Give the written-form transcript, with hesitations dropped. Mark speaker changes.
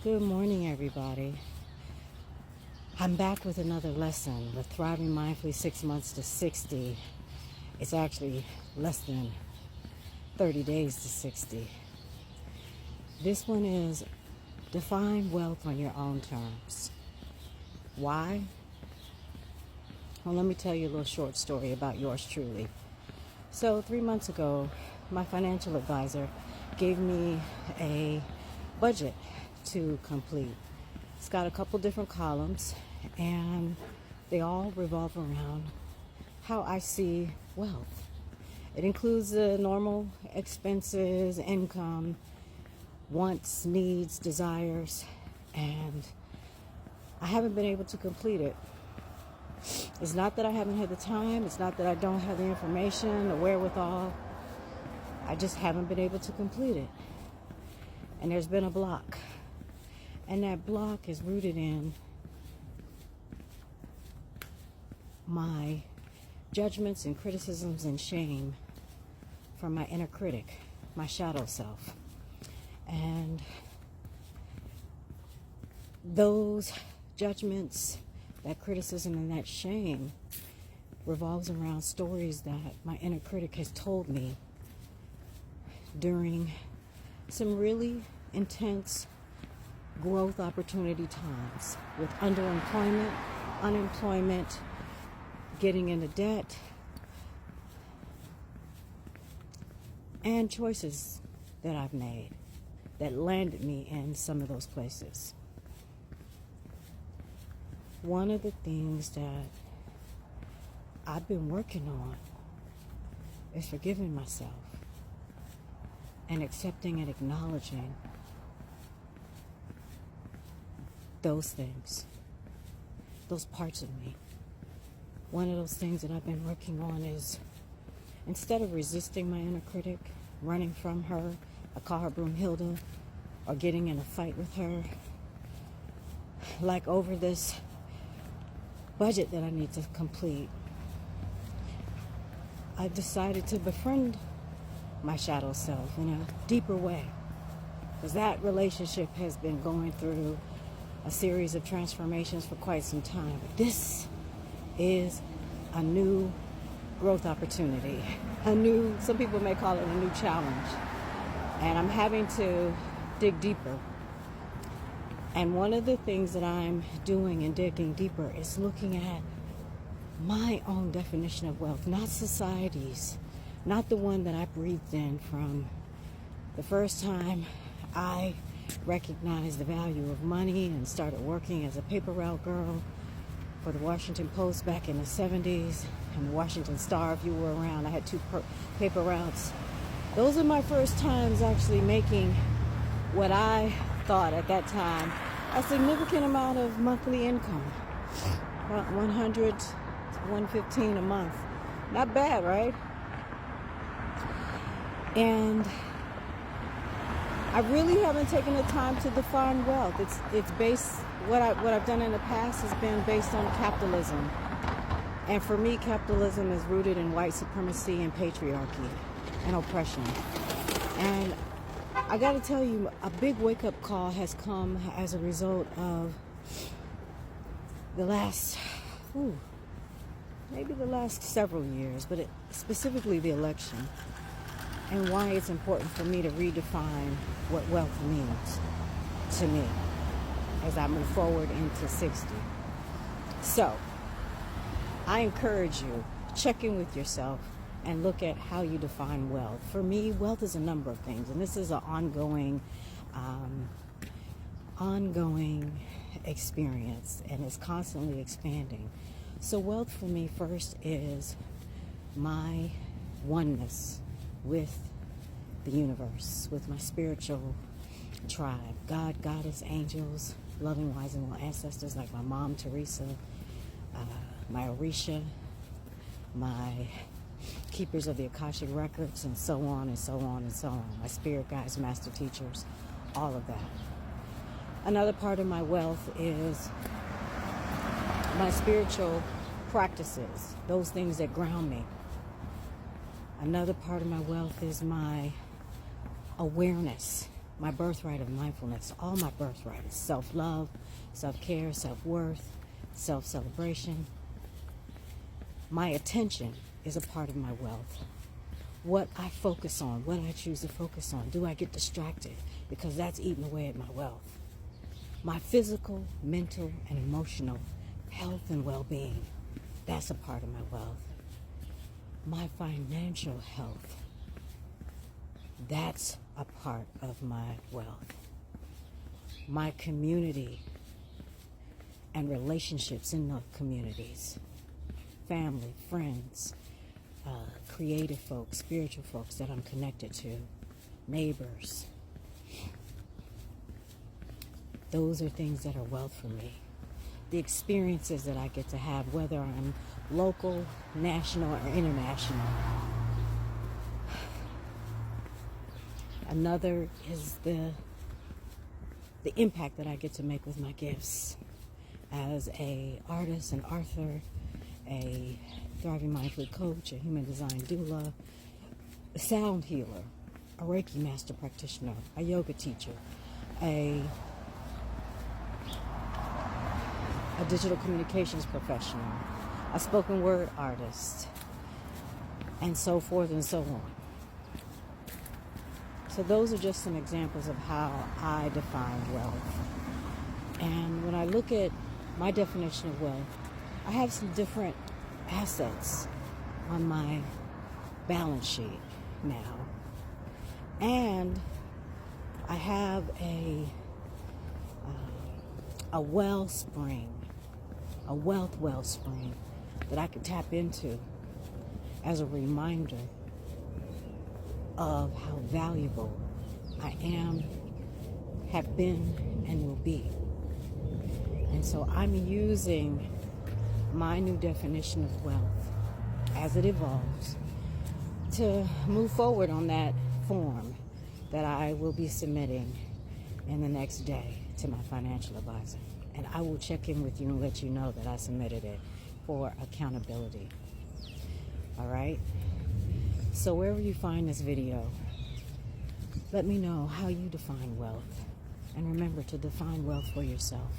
Speaker 1: Good morning, everybody. I'm back with another lesson with Thriving Mindfully 6 months to 60. It's actually less than 30 days to 60. This one is define wealth on your own terms. Why? Well, let me tell you a little short story about yours truly. So 3 months ago, my financial advisor gave me a budget to complete. It's got a couple different columns, and they all revolve around how I see wealth. It includes the normal expenses, income, wants, needs, desires, and I haven't been able to complete it. It's not that I haven't had the time. It's not that I don't have the information, the wherewithal. I just haven't been able to complete it. And there's been a block. And that block is rooted in my judgments and criticisms and shame from my inner critic, my shadow self. And those judgments, that criticism and that shame revolves around stories that my inner critic has told me during some really intense growth opportunity times with underemployment, unemployment, getting into debt, and choices that I've made that landed me in some of those places. One of the things that I've been working on is forgiving myself and accepting and acknowledging those things, those parts of me. One of those things that I've been working on is, instead of resisting my inner critic, running from her, I call her Broomhilda, or getting in a fight with her, like over this budget that I need to complete, I've decided to befriend my shadow self in a deeper way, because that relationship has been going through a series of transformations for quite some time. But this is a new growth opportunity, some people may call it a new challenge. And I'm having to dig deeper. And one of the things that I'm doing in digging deeper is looking at my own definition of wealth, not society's, not the one that I breathed in from the first time I recognized the value of money and started working as a paper route girl for the Washington Post back in the 70s and the Washington Star, if you were around. I had two paper routes. Those are my first times actually making what I thought at that time a significant amount of monthly income, about 100 to 115 a month. Not bad, right? And I really haven't taken the time to define wealth. It's based, what I've done in the past has been based on capitalism. And for me, capitalism is rooted in white supremacy and patriarchy and oppression. And I got to tell you, a big wake-up call has come as a result of the last, maybe the last several years, but specifically the election, and why it's important for me to redefine what wealth means to me as I move forward into 60. So, I encourage you, check in with yourself and look at how you define wealth. For me, wealth is a number of things, and this is an ongoing experience, and it's constantly expanding. So wealth for me first is my oneness with the universe, with my spiritual tribe, God, Goddess, angels, loving, wise, and well ancestors like my mom, Teresa, my Orisha, my keepers of the Akashic records, and so on and so on and so on, my spirit guides, master teachers, all of that. Another part of my wealth is my spiritual practices, those things that ground me. Another part of my wealth is my awareness my birthright of mindfulness, all my birthright is self-love, self-care, self-worth, self-celebration. My attention is a part of my wealth. What I focus on, what I choose to focus on. Do I get distracted? Because that's eating away at my wealth. My physical, mental, and emotional health and well-being, that's a part of my wealth. My financial health, that's a part of my wealth. My community and relationships in the communities, family, friends, creative folks, spiritual folks that I'm connected to, neighbors. Those are things that are wealth for me. The experiences that I get to have, whether I'm local, national, or international. Another is the impact that I get to make with my gifts as a artist, an author, a Thriving Mindfully coach, a human design doula, a sound healer, a Reiki master practitioner, a yoga teacher, a digital communications professional, a spoken word artist, and so forth and so on. So those are just some examples of how I define wealth. And when I look at my definition of wealth, I have some different assets on my balance sheet now. And I have a wellspring, a wealth wellspring that I can tap into as a reminder of how valuable I am, have been, and will be. And so I'm using my new definition of wealth as it evolves to move forward on that form that I will be submitting in the next day to my financial advisor. And I will check in with you and let you know that I submitted it for accountability. All right? So wherever you find this video, let me know how you define wealth. And remember to define wealth for yourself.